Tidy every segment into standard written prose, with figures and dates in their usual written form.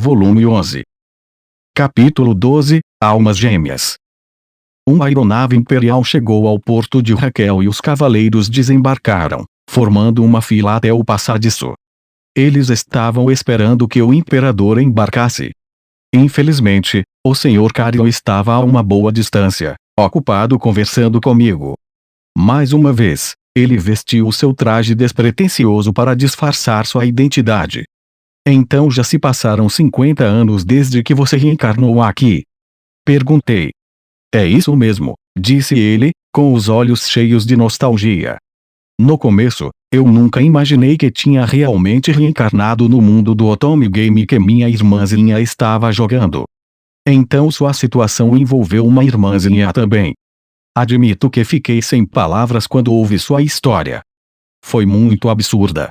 Volume 11. Capítulo 12, Almas Gêmeas. Uma aeronave imperial chegou ao porto de Raquel e os cavaleiros desembarcaram, formando uma fila até o passadiço. Eles estavam esperando que o imperador embarcasse. Infelizmente, o Sr. Cario estava a uma boa distância, ocupado conversando comigo. Mais uma vez, ele vestiu seu traje despretensioso para disfarçar sua identidade. Então já se passaram 50 anos desde que você reencarnou aqui? Perguntei. É isso mesmo, disse ele, com os olhos cheios de nostalgia. No começo, eu nunca imaginei que tinha realmente reencarnado no mundo do Otome Game que minha irmãzinha estava jogando. Então sua situação envolveu uma irmãzinha também. Admito que fiquei sem palavras quando ouvi sua história. Foi muito absurda.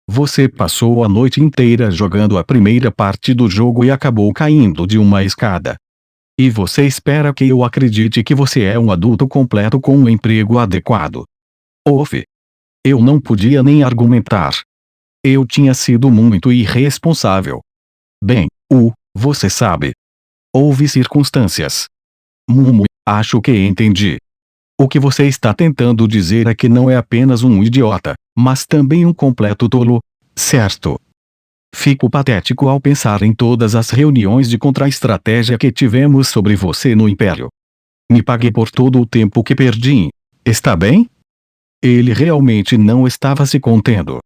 Você passou a noite inteira jogando a primeira parte do jogo e acabou caindo de uma escada. E você espera que eu acredite que você é um adulto completo com um emprego adequado. Off. Eu não podia nem argumentar. Eu tinha sido muito irresponsável. Bem, você sabe. Houve circunstâncias. Acho que entendi. O que você está tentando dizer é que não é apenas um idiota, mas também um completo tolo, certo? Fico patético ao pensar em todas as reuniões de contra-estratégia que tivemos sobre você no Império. Me pague por todo o tempo que perdi, está bem? Ele realmente não estava se contendo.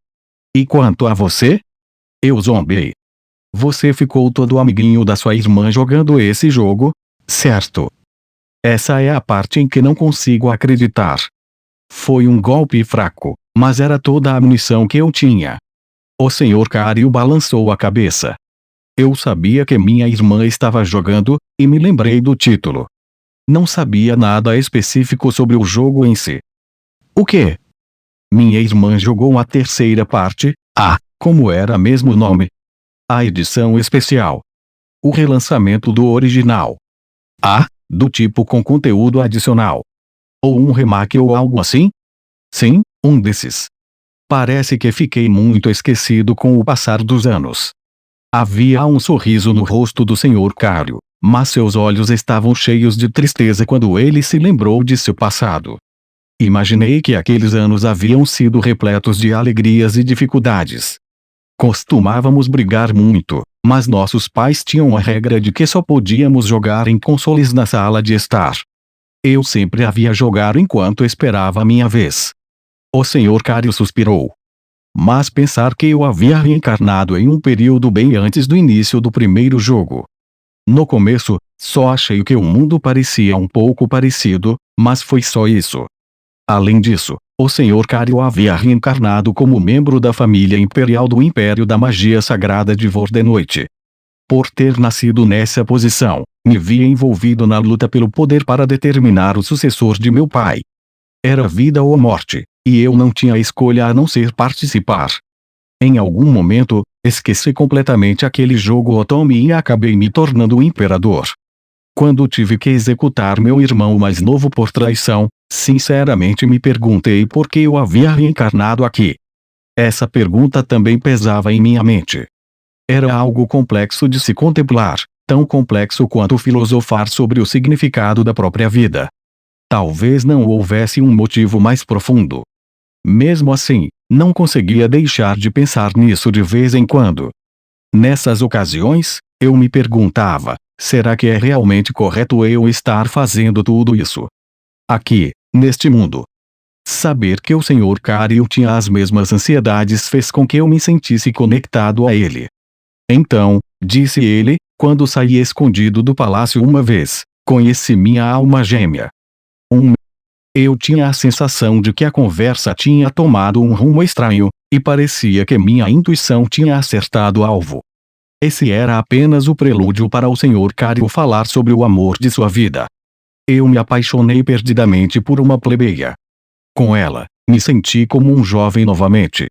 E quanto a você? Eu zombei. Você ficou todo amiguinho da sua irmã jogando esse jogo, certo? Essa é a parte em que não consigo acreditar. Foi um golpe fraco, mas era toda a munição que eu tinha. O Sr. Cario balançou a cabeça. Eu sabia que minha irmã estava jogando, e me lembrei do título. Não sabia nada específico sobre o jogo em si. O quê? Minha irmã jogou a terceira parte, como era mesmo o nome? A edição especial. O relançamento do original. Do tipo com conteúdo adicional. Ou um remake ou algo assim? Sim, um desses. Parece que fiquei muito esquecido com o passar dos anos. Havia um sorriso no rosto do Sr. Cario, mas seus olhos estavam cheios de tristeza quando ele se lembrou de seu passado. Imaginei que aqueles anos haviam sido repletos de alegrias e dificuldades. Costumávamos brigar muito, mas nossos pais tinham a regra de que só podíamos jogar em consoles na sala de estar. Eu sempre havia jogado enquanto esperava a minha vez. O Sr. Cario suspirou. Mas pensar que eu havia reencarnado em um período bem antes do início do primeiro jogo. No começo, só achei que o mundo parecia um pouco parecido, mas foi só isso. Além disso, o Sr. Cario havia reencarnado como membro da família imperial do Império da Magia Sagrada de Vordenoite. Por ter nascido nessa posição, me via envolvido na luta pelo poder para determinar o sucessor de meu pai. Era vida ou morte, e eu não tinha escolha a não ser participar. Em algum momento, esqueci completamente aquele jogo Otome e acabei me tornando o imperador. Quando tive que executar meu irmão mais novo por traição, sinceramente me perguntei por que eu havia reencarnado aqui. Essa pergunta também pesava em minha mente. Era algo complexo de se contemplar, tão complexo quanto filosofar sobre o significado da própria vida. Talvez não houvesse um motivo mais profundo. Mesmo assim, não conseguia deixar de pensar nisso de vez em quando. Nessas ocasiões, eu me perguntava, será que é realmente correto eu estar fazendo tudo isso? Aqui, neste mundo. Saber que o Sr. Cario tinha as mesmas ansiedades fez com que eu me sentisse conectado a ele. Então, disse ele, quando saí escondido do palácio uma vez, conheci minha alma gêmea. Eu tinha a sensação de que a conversa tinha tomado um rumo estranho, e parecia que minha intuição tinha acertado alvo. Esse era apenas o prelúdio para o Sr. Cario falar sobre o amor de sua vida. Eu me apaixonei perdidamente por uma plebeia. Com ela, me senti como um jovem novamente.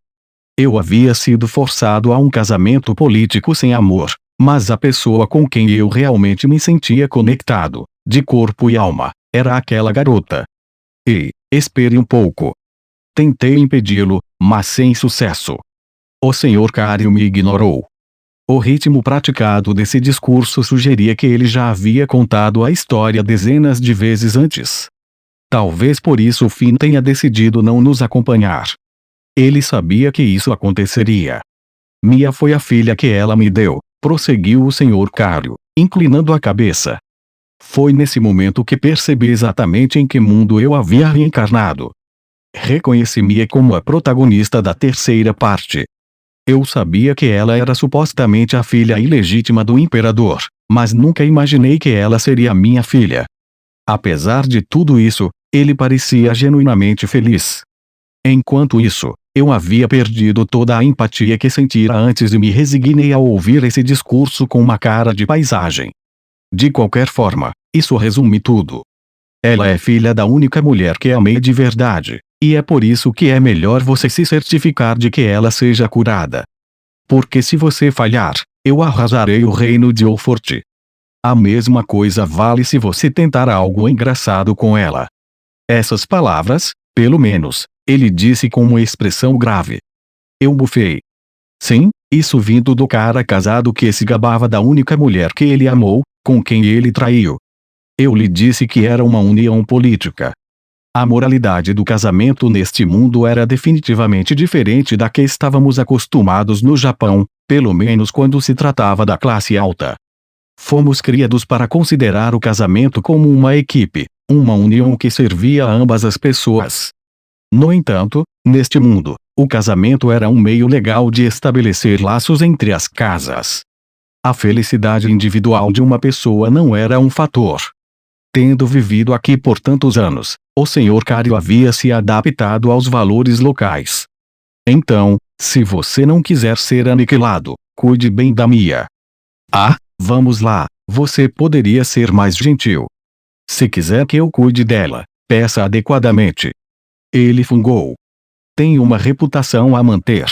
Eu havia sido forçado a um casamento político sem amor, mas a pessoa com quem eu realmente me sentia conectado, de corpo e alma, era aquela garota. Espere um pouco. Tentei impedi-lo, mas sem sucesso. O Sr. Cario me ignorou. O ritmo praticado desse discurso sugeria que ele já havia contado a história dezenas de vezes antes. Talvez por isso Finn tenha decidido não nos acompanhar. Ele sabia que isso aconteceria. Mia foi a filha que ela me deu, prosseguiu o Sr. Cario, inclinando a cabeça. Foi nesse momento que percebi exatamente em que mundo eu havia reencarnado. Reconheci Mia como a protagonista da terceira parte. Eu sabia que ela era supostamente a filha ilegítima do imperador, mas nunca imaginei que ela seria minha filha. Apesar de tudo isso, ele parecia genuinamente feliz. Enquanto isso, eu havia perdido toda a empatia que sentira antes e me resignei a ouvir esse discurso com uma cara de paisagem. De qualquer forma, isso resume tudo. Ela é filha da única mulher que amei de verdade, e é por isso que é melhor você se certificar de que ela seja curada. Porque se você falhar, eu arrasarei o reino de Oforte. A mesma coisa vale se você tentar algo engraçado com ela. Essas palavras, pelo menos, ele disse com uma expressão grave. Eu bufei. Sim, isso vindo do cara casado que se gabava da única mulher que ele amou, com quem ele traiu. Eu lhe disse que era uma união política. A moralidade do casamento neste mundo era definitivamente diferente da que estávamos acostumados no Japão, pelo menos quando se tratava da classe alta. Fomos criados para considerar o casamento como uma equipe, uma união que servia a ambas as pessoas. No entanto, neste mundo, o casamento era um meio legal de estabelecer laços entre as casas. A felicidade individual de uma pessoa não era um fator. Tendo vivido aqui por tantos anos, o Sr. Cario havia se adaptado aos valores locais. Então, se você não quiser ser aniquilado, cuide bem da Mia. Ah, vamos lá, você poderia ser mais gentil. Se quiser que eu cuide dela, peça adequadamente. Ele fungou. Tenho uma reputação a manter.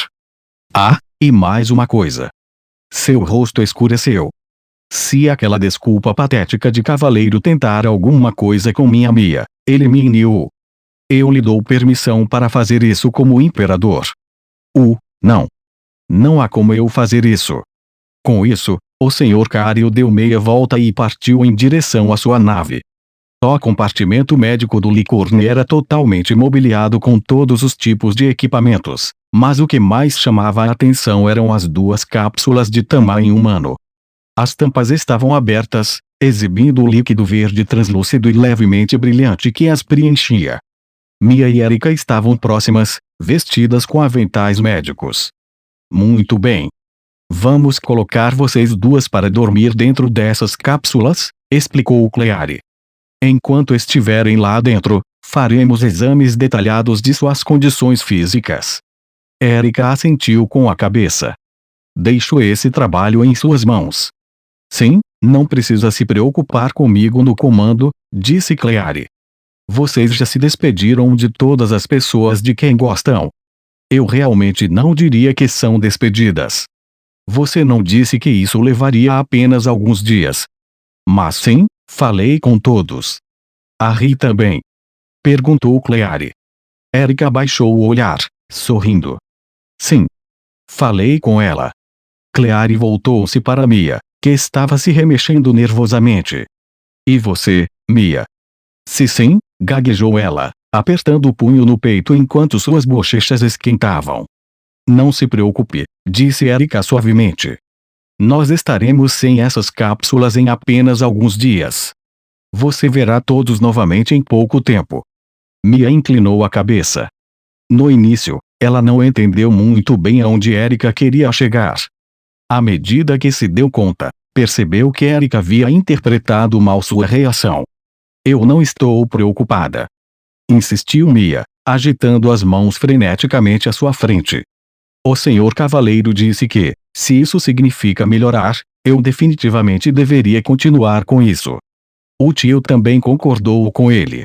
Ah, e mais uma coisa. Seu rosto escureceu. Se aquela desculpa patética de cavaleiro tentar alguma coisa com minha Mia, ele me iniu. Eu lhe dou permissão para fazer isso como imperador. Não. Não há como eu fazer isso. Com isso, o Sr. Cario deu meia volta e partiu em direção à sua nave. O compartimento médico do Licorne era totalmente mobiliado com todos os tipos de equipamentos, mas o que mais chamava a atenção eram as duas cápsulas de tamanho humano. As tampas estavam abertas, exibindo o líquido verde translúcido e levemente brilhante que as preenchia. Mia e Erika estavam próximas, vestidas com aventais médicos. Muito bem. Vamos colocar vocês duas para dormir dentro dessas cápsulas, explicou Cleary. Enquanto estiverem lá dentro, faremos exames detalhados de suas condições físicas. Erika assentiu com a cabeça. Deixo esse trabalho em suas mãos. Sim, não precisa se preocupar comigo no comando, disse Cleary. Vocês já se despediram de todas as pessoas de quem gostam. Eu realmente não diria que são despedidas. Você não disse que isso levaria apenas alguns dias. Mas sim, falei com todos. A Ri também? Perguntou Cleary. Erika baixou o olhar, sorrindo. Sim. Falei com ela. Cleary voltou-se para Mia, que estava se remexendo nervosamente. E você, Mia? Se sim, gaguejou ela, apertando o punho no peito enquanto suas bochechas esquentavam. Não se preocupe, disse Erika suavemente. Nós estaremos sem essas cápsulas em apenas alguns dias. Você verá todos novamente em pouco tempo. Mia inclinou a cabeça. No início, ela não entendeu muito bem aonde Erika queria chegar. À medida que se deu conta, percebeu que Erika havia interpretado mal sua reação. Eu não estou preocupada. Insistiu Mia, agitando as mãos freneticamente à sua frente. O senhor cavaleiro disse que, se isso significa melhorar, eu definitivamente deveria continuar com isso. O tio também concordou com ele.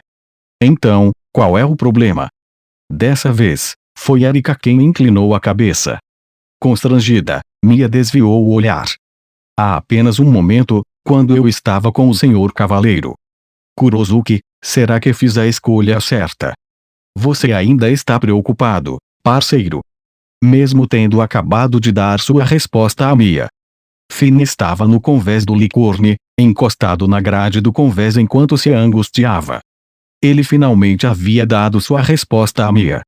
Então, qual é o problema? Dessa vez, foi Erika quem inclinou a cabeça. Constrangida, Mia desviou o olhar. Há apenas um momento, quando eu estava com o senhor cavaleiro. Kurozuki, será que fiz a escolha certa? Você ainda está preocupado, parceiro? Mesmo tendo acabado de dar sua resposta a Mia. Finn estava no convés do Licorne, encostado na grade do convés enquanto se angustiava. Ele finalmente havia dado sua resposta a Mia.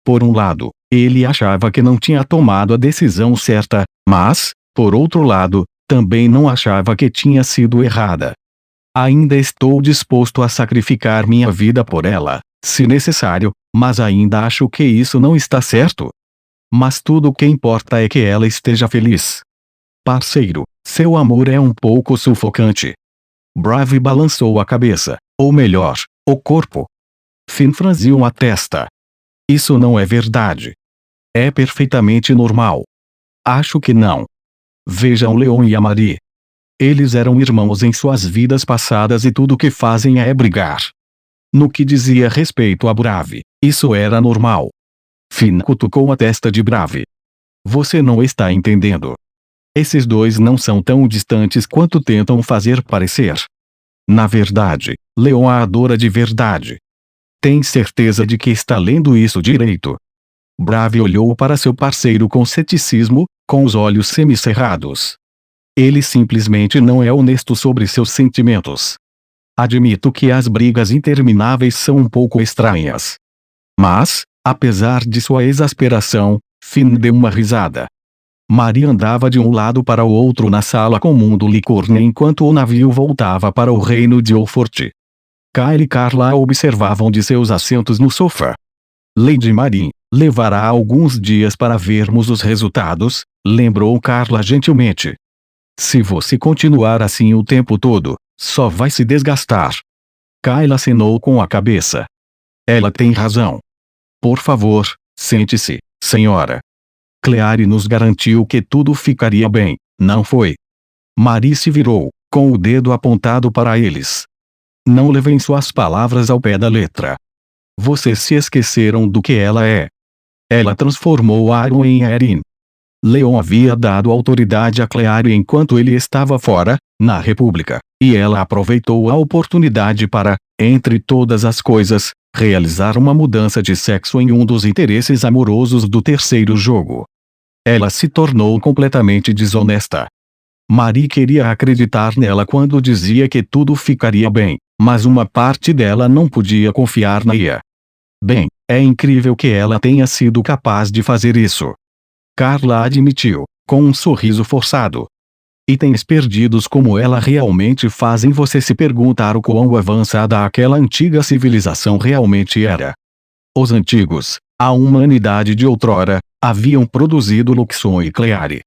Por um lado, ele achava que não tinha tomado a decisão certa, mas, por outro lado, também não achava que tinha sido errada. Ainda estou disposto a sacrificar minha vida por ela, se necessário, mas ainda acho que isso não está certo. Mas tudo o que importa é que ela esteja feliz. Parceiro, seu amor é um pouco sufocante. Brave balançou a cabeça, ou melhor, o corpo. Finn franziu a testa. Isso não é verdade. É perfeitamente normal. Acho que não. Veja o Leon e a Marie. Eles eram irmãos em suas vidas passadas e tudo o que fazem é brigar. No que dizia respeito a Brave, isso era normal. Finn cutucou a testa de Brave. Você não está entendendo. Esses dois não são tão distantes quanto tentam fazer parecer. Na verdade, Leon a adora de verdade. Tem certeza de que está lendo isso direito? Brave olhou para seu parceiro com ceticismo, com os olhos semicerrados. Ele simplesmente não é honesto sobre seus sentimentos. Admito que as brigas intermináveis são um pouco estranhas. Mas, apesar de sua exasperação, Finn deu uma risada. Marie andava de um lado para o outro na sala comum do Licorne enquanto o navio voltava para o reino de Olfort. Kyle e Carla a observavam de seus assentos no sofá. Lady Marie, levará alguns dias para vermos os resultados, lembrou Carla gentilmente. Se você continuar assim o tempo todo, só vai se desgastar. Kyle acenou com a cabeça. Ela tem razão. Por favor, sente-se, senhora. Clary nos garantiu que tudo ficaria bem, não foi? Marie se virou, com o dedo apontado para eles. Não levem suas palavras ao pé da letra. Vocês se esqueceram do que ela é. Ela transformou Aaron em Erin. Leon havia dado autoridade a Clary enquanto ele estava fora, na República, e ela aproveitou a oportunidade para, entre todas as coisas, realizar uma mudança de sexo em um dos interesses amorosos do terceiro jogo. Ela se tornou completamente desonesta. Marie queria acreditar nela quando dizia que tudo ficaria bem, mas uma parte dela não podia confiar na Ia. Bem, é incrível que ela tenha sido capaz de fazer isso. Carla admitiu, com um sorriso forçado. Itens perdidos como ela realmente fazem você se perguntar o quão avançada aquela antiga civilização realmente era. Os antigos, a humanidade de outrora, haviam produzido Luxon e Clary.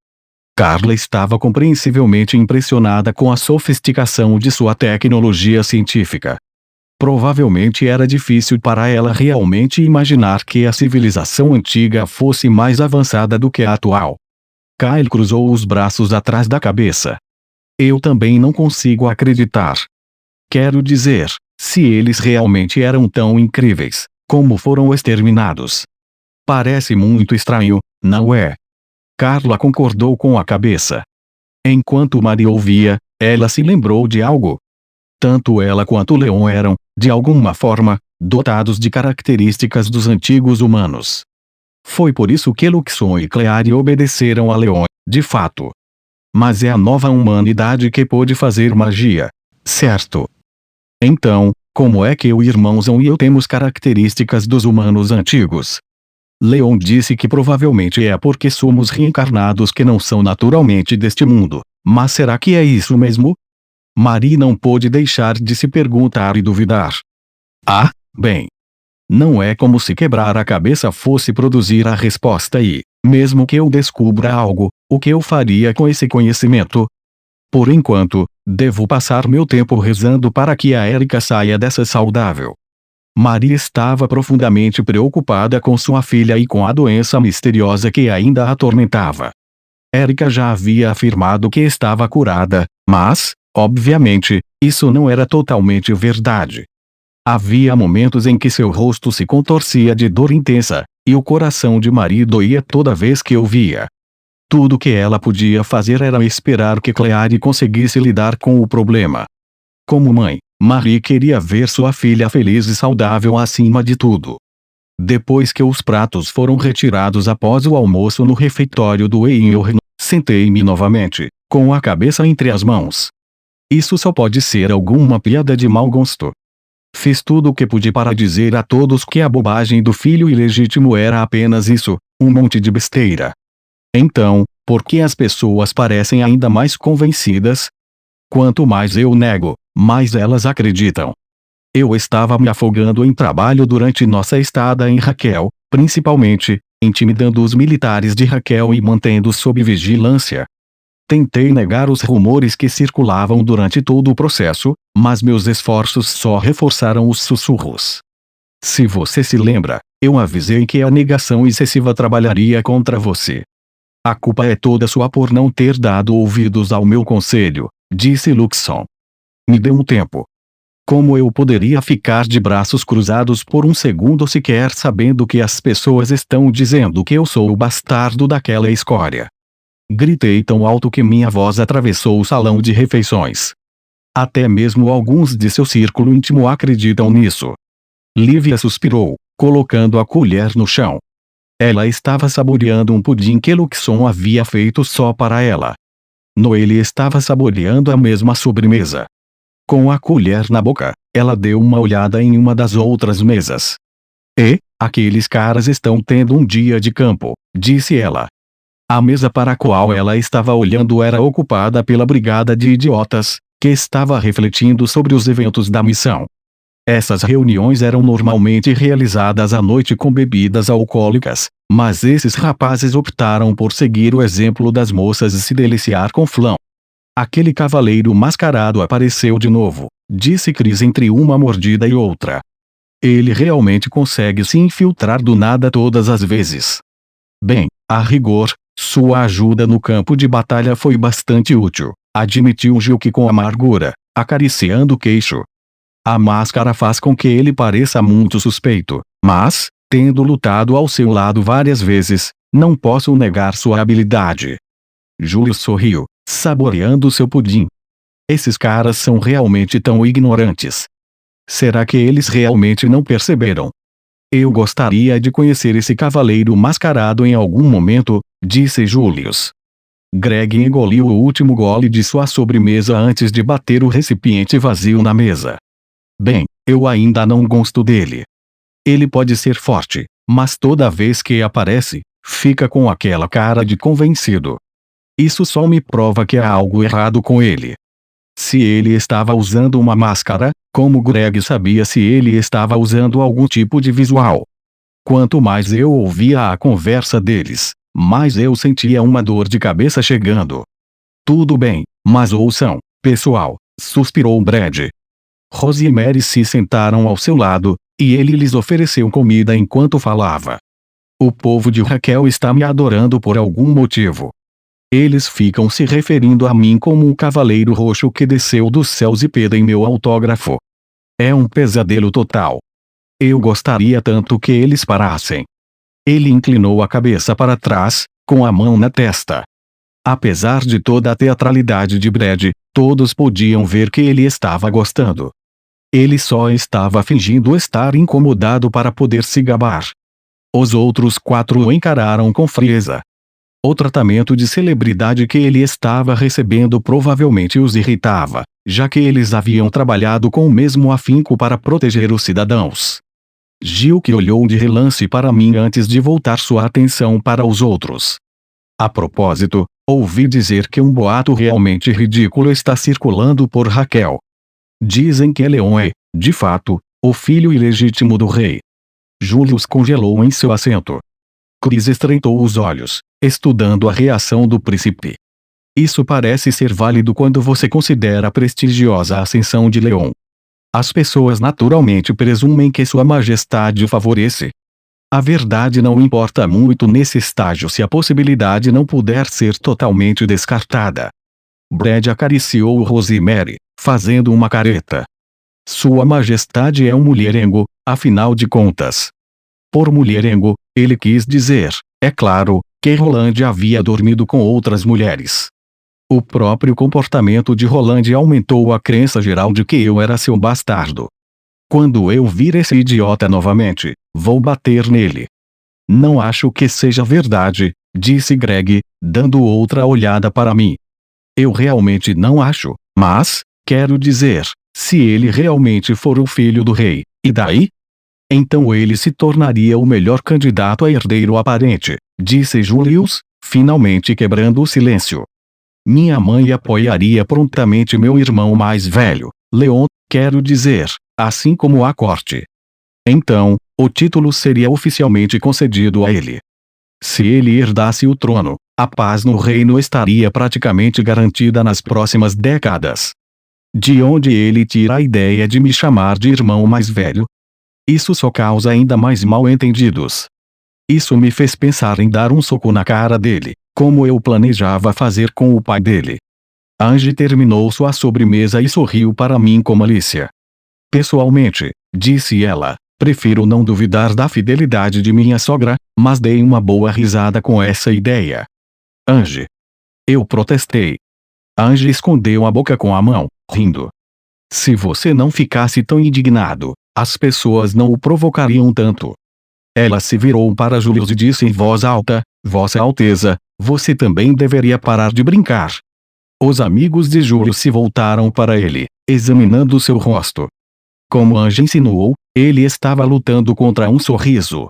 Carla estava compreensivelmente impressionada com a sofisticação de sua tecnologia científica. Provavelmente era difícil para ela realmente imaginar que a civilização antiga fosse mais avançada do que a atual. Kyle cruzou os braços atrás da cabeça. Eu também não consigo acreditar. Quero dizer, se eles realmente eram tão incríveis, como foram exterminados. Parece muito estranho, não é? Carla concordou com a cabeça. Enquanto Marie ouvia, ela se lembrou de algo. Tanto ela quanto Leon eram, de alguma forma, dotados de características dos antigos humanos. Foi por isso que Luxon e Clary obedeceram a Leon, de fato. Mas é a nova humanidade que pôde fazer magia, certo? Então, como é que o irmão Zon e eu temos características dos humanos antigos? Leon disse que provavelmente é porque somos reencarnados que não são naturalmente deste mundo, mas será que é isso mesmo? Marie não pôde deixar de se perguntar e duvidar. Ah, bem. Não é como se quebrar a cabeça fosse produzir a resposta e, mesmo que eu descubra algo, o que eu faria com esse conhecimento? Por enquanto, devo passar meu tempo rezando para que a Erika saia dessa saudável. Marie estava profundamente preocupada com sua filha e com a doença misteriosa que ainda a atormentava. Erika já havia afirmado que estava curada, mas, obviamente, isso não era totalmente verdade. Havia momentos em que seu rosto se contorcia de dor intensa, e o coração de Marie doía toda vez que o via. Tudo que ela podia fazer era esperar que Clary conseguisse lidar com o problema. Como mãe, Marie queria ver sua filha feliz e saudável acima de tudo. Depois que os pratos foram retirados após o almoço no refeitório do Einhorn, sentei-me novamente, com a cabeça entre as mãos. Isso só pode ser alguma piada de mau gosto. Fiz tudo o que pude para dizer a todos que a bobagem do filho ilegítimo era apenas isso, um monte de besteira. Então, por que as pessoas parecem ainda mais convencidas? Quanto mais eu nego, mais elas acreditam. Eu estava me afogando em trabalho durante nossa estada em Raquel, principalmente, intimidando os militares de Raquel e mantendo-os sob vigilância. Tentei negar os rumores que circulavam durante todo o processo, mas meus esforços só reforçaram os sussurros. Se você se lembra, eu avisei que a negação excessiva trabalharia contra você. A culpa é toda sua por não ter dado ouvidos ao meu conselho, disse Luxon. Me dê um tempo. Como eu poderia ficar de braços cruzados por um segundo sequer sabendo que as pessoas estão dizendo que eu sou o bastardo daquela escória? Gritei tão alto que minha voz atravessou o salão de refeições. Até mesmo alguns de seu círculo íntimo acreditam nisso. Lívia suspirou, colocando a colher no chão. Ela estava saboreando um pudim que Luxon havia feito só para ela. Noelle estava saboreando a mesma sobremesa. Com a colher na boca, ela deu uma olhada em uma das outras mesas. Aqueles caras estão tendo um dia de campo, disse ela. A mesa para a qual ela estava olhando era ocupada pela brigada de idiotas, que estava refletindo sobre os eventos da missão. Essas reuniões eram normalmente realizadas à noite com bebidas alcoólicas, mas esses rapazes optaram por seguir o exemplo das moças e se deliciar com flan. Aquele cavaleiro mascarado apareceu de novo, disse Chris entre uma mordida e outra. Ele realmente consegue se infiltrar do nada todas as vezes. Bem, a rigor, sua ajuda no campo de batalha foi bastante útil, admitiu Gilk com amargura, acariciando o queixo. A máscara faz com que ele pareça muito suspeito, mas, tendo lutado ao seu lado várias vezes, não posso negar sua habilidade. Julius sorriu, saboreando seu pudim. Esses caras são realmente tão ignorantes. Será que eles realmente não perceberam? Eu gostaria de conhecer esse cavaleiro mascarado em algum momento, disse Julius. Greg engoliu o último gole de sua sobremesa antes de bater o recipiente vazio na mesa. Bem, eu ainda não gosto dele. Ele pode ser forte, mas toda vez que aparece, fica com aquela cara de convencido. Isso só me prova que há algo errado com ele. Se ele estava usando uma máscara, como Greg sabia se ele estava usando algum tipo de visual? Quanto mais eu ouvia a conversa deles, mais eu sentia uma dor de cabeça chegando. Tudo bem, mas ouçam, pessoal, suspirou Brad. Rose e Mary se sentaram ao seu lado, e ele lhes ofereceu comida enquanto falava. O povo de Raquel está me adorando por algum motivo. Eles ficam se referindo a mim como um cavaleiro roxo que desceu dos céus e pede em meu autógrafo. É um pesadelo total. Eu gostaria tanto que eles parassem. Ele inclinou a cabeça para trás, com a mão na testa. Apesar de toda a teatralidade de Brad, todos podiam ver que ele estava gostando. Ele só estava fingindo estar incomodado para poder se gabar. Os outros 4 o encararam com frieza. O tratamento de celebridade que ele estava recebendo provavelmente os irritava, já que eles haviam trabalhado com o mesmo afinco para proteger os cidadãos. Gilk olhou de relance para mim antes de voltar sua atenção para os outros. A propósito, ouvi dizer que um boato realmente ridículo está circulando por Raquel. Dizem que Leon é, de fato, o filho ilegítimo do rei. Julius congelou em seu assento. Chris estreitou os olhos, estudando a reação do príncipe. Isso parece ser válido quando você considera a prestigiosa ascensão de Leon. As pessoas naturalmente presumem que Sua Majestade o favorece. A verdade não importa muito nesse estágio se a possibilidade não puder ser totalmente descartada. Brad acariciou Rosemary, fazendo uma careta. Sua Majestade é um mulherengo, afinal de contas. Por mulherengo, ele quis dizer, é claro, que Roland havia dormido com outras mulheres. O próprio comportamento de Roland aumentou a crença geral de que eu era seu bastardo. Quando eu vir esse idiota novamente, vou bater nele. Não acho que seja verdade, disse Greg, dando outra olhada para mim. Eu realmente não acho, mas, quero dizer, se ele realmente for o filho do rei, e daí? Então ele se tornaria o melhor candidato a herdeiro aparente, disse Julius, finalmente quebrando o silêncio. Minha mãe apoiaria prontamente meu irmão mais velho, Leon, quero dizer, assim como a corte. Então, o título seria oficialmente concedido a ele. Se ele herdasse o trono, a paz no reino estaria praticamente garantida nas próximas décadas. De onde ele tira a ideia de me chamar de irmão mais velho? Isso só causa ainda mais mal-entendidos. Isso me fez pensar em dar um soco na cara dele, como eu planejava fazer com o pai dele. Angie terminou sua sobremesa e sorriu para mim com malícia. Pessoalmente, disse ela, prefiro não duvidar da fidelidade de minha sogra, mas dei uma boa risada com essa ideia. Angie. Eu protestei. Angie escondeu a boca com a mão, rindo. Se você não ficasse tão indignado, as pessoas não o provocariam tanto. Ela se virou para Julius e disse em voz alta, Vossa Alteza, você também deveria parar de brincar. Os amigos de Julius se voltaram para ele, examinando seu rosto. Como Angie insinuou, ele estava lutando contra um sorriso.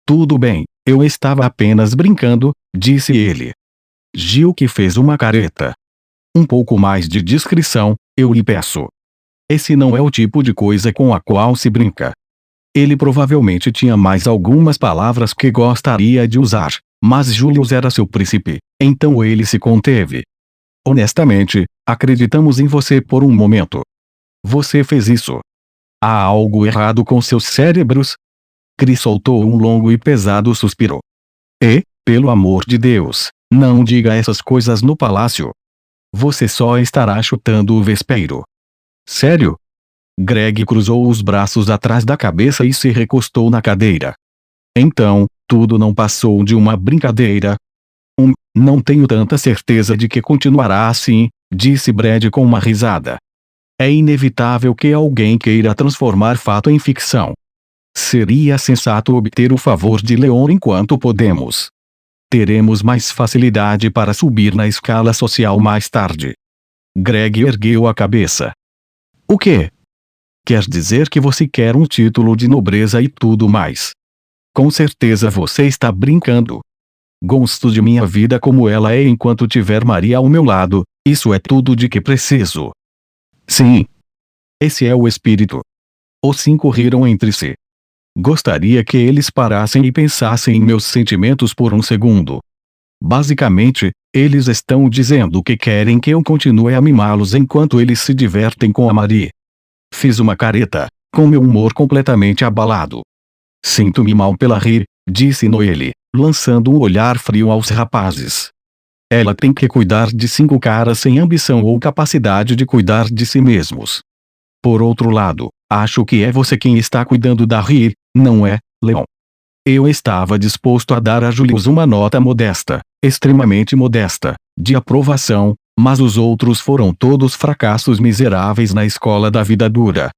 Tudo bem, eu estava apenas brincando, disse ele. Gil que fez uma careta. Um pouco mais de discrição, eu lhe peço. Esse não é o tipo de coisa com a qual se brinca. Ele provavelmente tinha mais algumas palavras que gostaria de usar, mas Julius era seu príncipe, então ele se conteve. Honestamente, acreditamos em você por um momento. Você fez isso. Há algo errado com seus cérebros? Chris soltou um longo e pesado suspiro. E, pelo amor de Deus, não diga essas coisas no palácio. Você só estará chutando o vespeiro. Sério? Greg cruzou os braços atrás da cabeça e se recostou na cadeira. Então, tudo não passou de uma brincadeira. Não tenho tanta certeza de que continuará assim, disse Brad com uma risada. É inevitável que alguém queira transformar fato em ficção. Seria sensato obter o favor de Leon enquanto podemos. Teremos mais facilidade para subir na escala social mais tarde. Greg ergueu a cabeça. O quê? Quer dizer que você quer um título de nobreza e tudo mais. Com certeza você está brincando. Gosto de minha vida como ela é enquanto tiver Maria ao meu lado, isso é tudo de que preciso. Sim. Esse é o espírito. Os cinco riram entre si. Gostaria que eles parassem e pensassem em meus sentimentos por um segundo. Basicamente, eles estão dizendo que querem que eu continue a mimá-los enquanto eles se divertem com a Marie. Fiz uma careta, com meu humor completamente abalado. Sinto-me mal pela rir, disse Noelle, lançando um olhar frio aos rapazes. Ela tem que cuidar de 5 caras sem ambição ou capacidade de cuidar de si mesmos. Por outro lado, acho que é você quem está cuidando da rir, não é, Leon? Eu estava disposto a dar a Julius uma nota modesta, extremamente modesta, de aprovação, mas os outros foram todos fracassos miseráveis na escola da vida dura.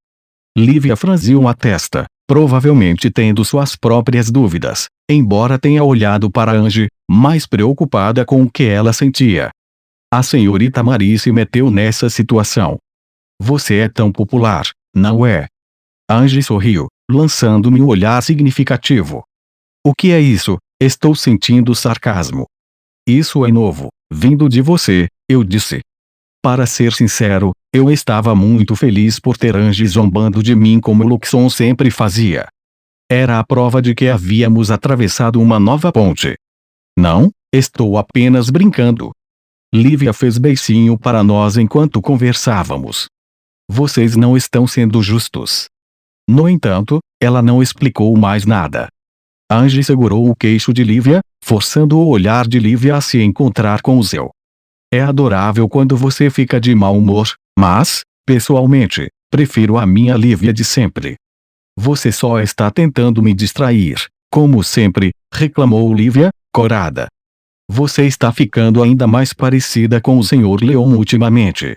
Lívia franziu a testa, provavelmente tendo suas próprias dúvidas, embora tenha olhado para Angie, mais preocupada com o que ela sentia. A senhorita Marie se meteu nessa situação. Você é tão popular, não é? Angie sorriu, lançando-me um olhar significativo. O que é isso? Estou sentindo sarcasmo. Isso é novo, vindo de você, eu disse. Para ser sincero, eu estava muito feliz por ter Angie zombando de mim como Luxon sempre fazia. Era a prova de que havíamos atravessado uma nova ponte. Não, estou apenas brincando. Lívia fez beicinho para nós enquanto conversávamos. Vocês não estão sendo justos. No entanto, ela não explicou mais nada. Angie segurou o queixo de Lívia, forçando o olhar de Lívia a se encontrar com o seu. É adorável quando você fica de mau humor, mas, pessoalmente, prefiro a minha Lívia de sempre. Você só está tentando me distrair, como sempre, reclamou Lívia, corada. Você está ficando ainda mais parecida com o Sr. Leon ultimamente.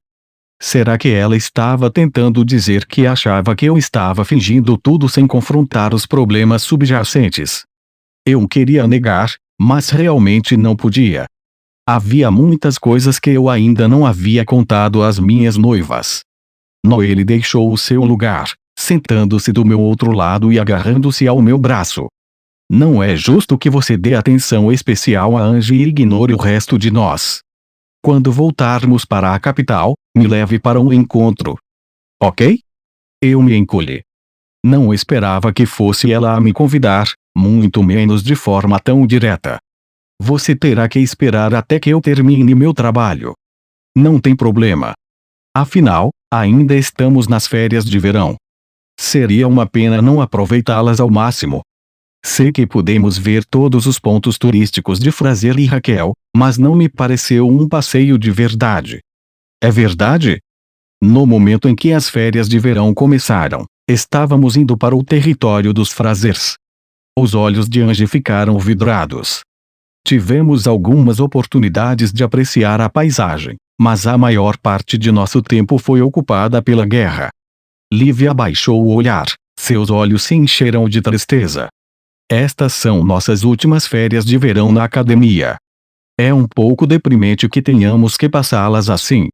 Será que ela estava tentando dizer que achava que eu estava fingindo tudo sem confrontar os problemas subjacentes? Eu queria negar, mas realmente não podia. Havia muitas coisas que eu ainda não havia contado às minhas noivas. Noelle deixou o seu lugar, sentando-se do meu outro lado e agarrando-se ao meu braço. Não é justo que você dê atenção especial a Angie e ignore o resto de nós. Quando voltarmos para a capital, me leve para um encontro. Ok? Eu me encolhi. Não esperava que fosse ela a me convidar, muito menos de forma tão direta. Você terá que esperar até que eu termine meu trabalho. Não tem problema. Afinal, ainda estamos nas férias de verão. Seria uma pena não aproveitá-las ao máximo. Sei que podemos ver todos os pontos turísticos de Fraser e Raquel, mas não me pareceu um passeio de verdade. É verdade? No momento em que as férias de verão começaram, estávamos indo para o território dos Frasers. Os olhos de Angie ficaram vidrados. Tivemos algumas oportunidades de apreciar a paisagem, mas a maior parte de nosso tempo foi ocupada pela guerra. Lívia abaixou o olhar, seus olhos se encheram de tristeza. Estas são nossas últimas férias de verão na academia. É um pouco deprimente que tenhamos que passá-las assim.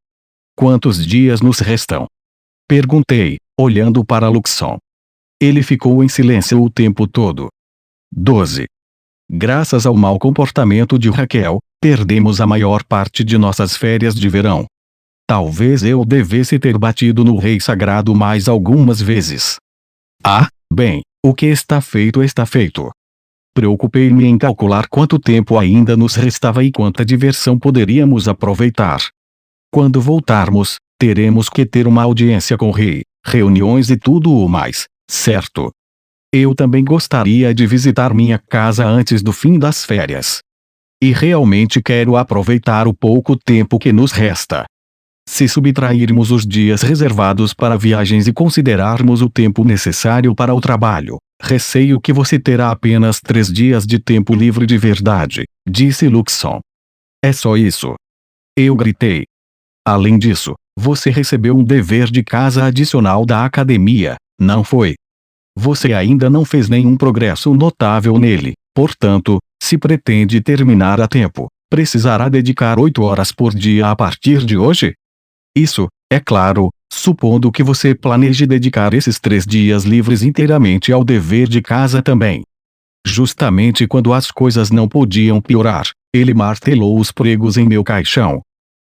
Quantos dias nos restam? Perguntei, olhando para Luxon. Ele ficou em silêncio o tempo todo. 12. Graças ao mau comportamento de Raquel, perdemos a maior parte de nossas férias de verão. Talvez eu devesse ter batido no rei sagrado mais algumas vezes. Ah, bem, o que está feito está feito. Preocupei-me em calcular quanto tempo ainda nos restava e quanta diversão poderíamos aproveitar. Quando voltarmos, teremos que ter uma audiência com o rei, reuniões e tudo o mais, certo? Eu também gostaria de visitar minha casa antes do fim das férias. E realmente quero aproveitar o pouco tempo que nos resta. Se subtrairmos os dias reservados para viagens e considerarmos o tempo necessário para o trabalho, receio que você terá apenas 3 dias de tempo livre de verdade, disse Luxon. É só isso. Eu gritei. Além disso, você recebeu um dever de casa adicional da academia, não foi? Você ainda não fez nenhum progresso notável nele, portanto, se pretende terminar a tempo, precisará dedicar 8 horas por dia a partir de hoje? Isso, é claro, supondo que você planeje dedicar esses 3 dias livres inteiramente ao dever de casa também. Justamente quando as coisas não podiam piorar, ele martelou os pregos em meu caixão.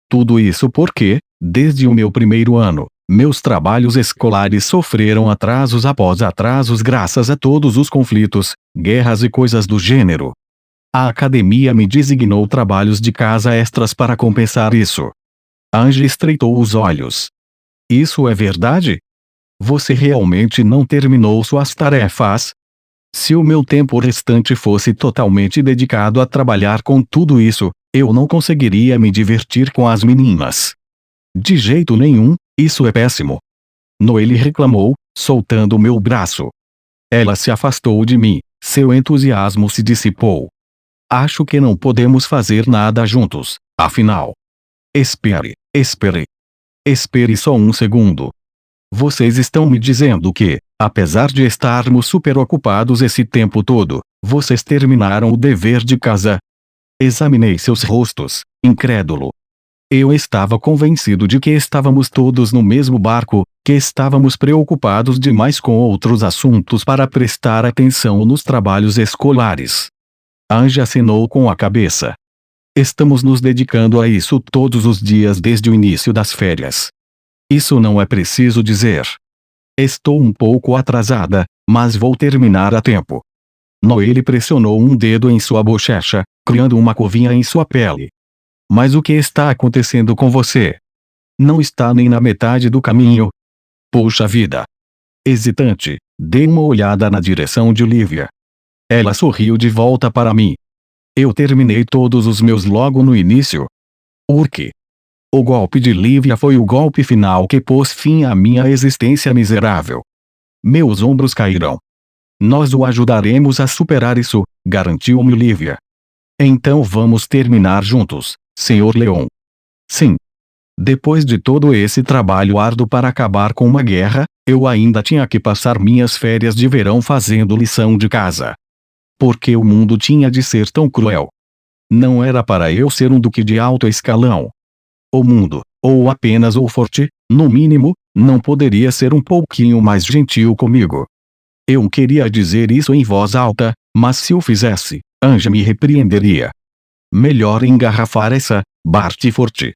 Tudo isso porque, desde o meu primeiro ano, meus trabalhos escolares sofreram atrasos após atrasos graças a todos os conflitos, guerras e coisas do gênero. A academia me designou trabalhos de casa extras para compensar isso. Angie estreitou os olhos. Isso é verdade? Você realmente não terminou suas tarefas? Se o meu tempo restante fosse totalmente dedicado a trabalhar com tudo isso, eu não conseguiria me divertir com as meninas. De jeito nenhum, isso é péssimo. Noelle reclamou, soltando meu braço. Ela se afastou de mim, seu entusiasmo se dissipou. Acho que não podemos fazer nada juntos, afinal. Espere, espere. Espere só um segundo. Vocês estão me dizendo que, apesar de estarmos super ocupados esse tempo todo, vocês terminaram o dever de casa? Examinei seus rostos, incrédulo. Eu estava convencido de que estávamos todos no mesmo barco, que estávamos preocupados demais com outros assuntos para prestar atenção nos trabalhos escolares. Angie acenou com a cabeça. Estamos nos dedicando a isso todos os dias desde o início das férias. Isso não é preciso dizer. Estou um pouco atrasada, mas vou terminar a tempo. Noelle pressionou um dedo em sua bochecha, criando uma covinha em sua pele. Mas o que está acontecendo com você? Não está nem na metade do caminho. Puxa vida. Hesitante, dei uma olhada na direção de Lívia. Ela sorriu de volta para mim. Eu terminei todos os meus logo no início. Urque. O golpe de Lívia foi o golpe final que pôs fim à minha existência miserável. Meus ombros caíram. Nós o ajudaremos a superar isso, garantiu-me Lívia. Então vamos terminar juntos, Sr. Leon. Sim. Depois de todo esse trabalho árduo para acabar com uma guerra, eu ainda tinha que passar minhas férias de verão fazendo lição de casa. Por que o mundo tinha de ser tão cruel? Não era para eu ser um duque de alto escalão. O mundo, ou apenas o forte, no mínimo, não poderia ser um pouquinho mais gentil comigo. Eu queria dizer isso em voz alta, mas se o fizesse, Anja me repreenderia. Melhor engarrafar essa, Bart Forte.